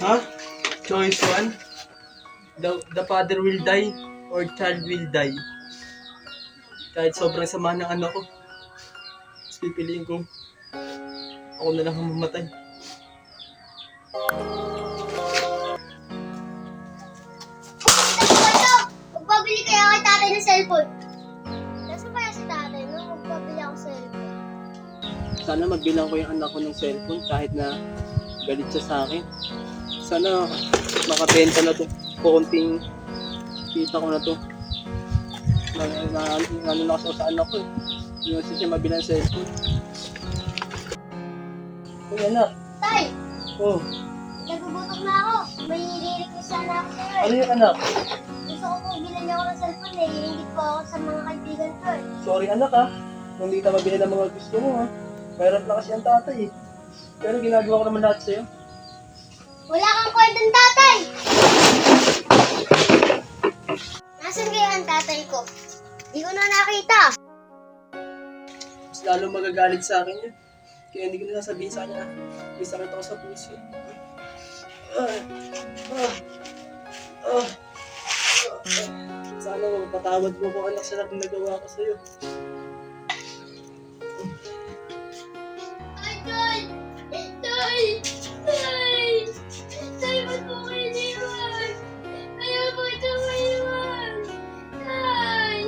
Ha? Choice one? The father will die or child will die. Kahit sobrang sama ng anak ko, mas pipiliin ko, ako na lang ang mamatay. Magpabili kaya kay tatay ng cellphone. Nasaan kaya si tatay no? Magpabili ako cellphone. Sana magbilang ko yung anak ko ng cellphone kahit na galit siya sa akin. Sana makabenta na to. Konting kita ko na to. Ano na kasi sa anak ko eh. Hindi kasi siya mabilang cellphone. Uy anak. Tay! Oh, Nagugutom na ako. May i-request sana ako sa'yo ano eh. yung anak? Gusto ko pong bilan niya ako ng cellphone eh. Iingit po ako sa mga kaibigan ko eh. Sorry anak ha. Kung hindi kita mabili ng mga gusto mo ha. Mahirap na kasi ang tatay eh. Pero ginagawa ko naman lahat sa'yo. Wala kang kwentang tatay! Nasaan kaya ang tatay ko? Di ko na nakita. Mas lalo magagalit sa akin yun. Kaya hindi ko na sasabihin sa kanya. May sakit ako sa puso. Sana mapatawad mo kung anak sa lahat ng nagawa ko sa'yo. Tay! Tay! Tay! Tay! Tay, ba't mo kayo iniwan? Ayaw ko ito maiwan! Tay!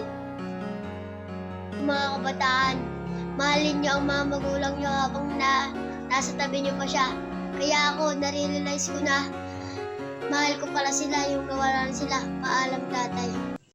Mga kabataan, mahalin niyo ang mga magulang niyo habang nasa tabi niyo pa siya. Kaya ako, nare-realize ko na mahal ko pala sila yung nawalan sila. Paalam tatay.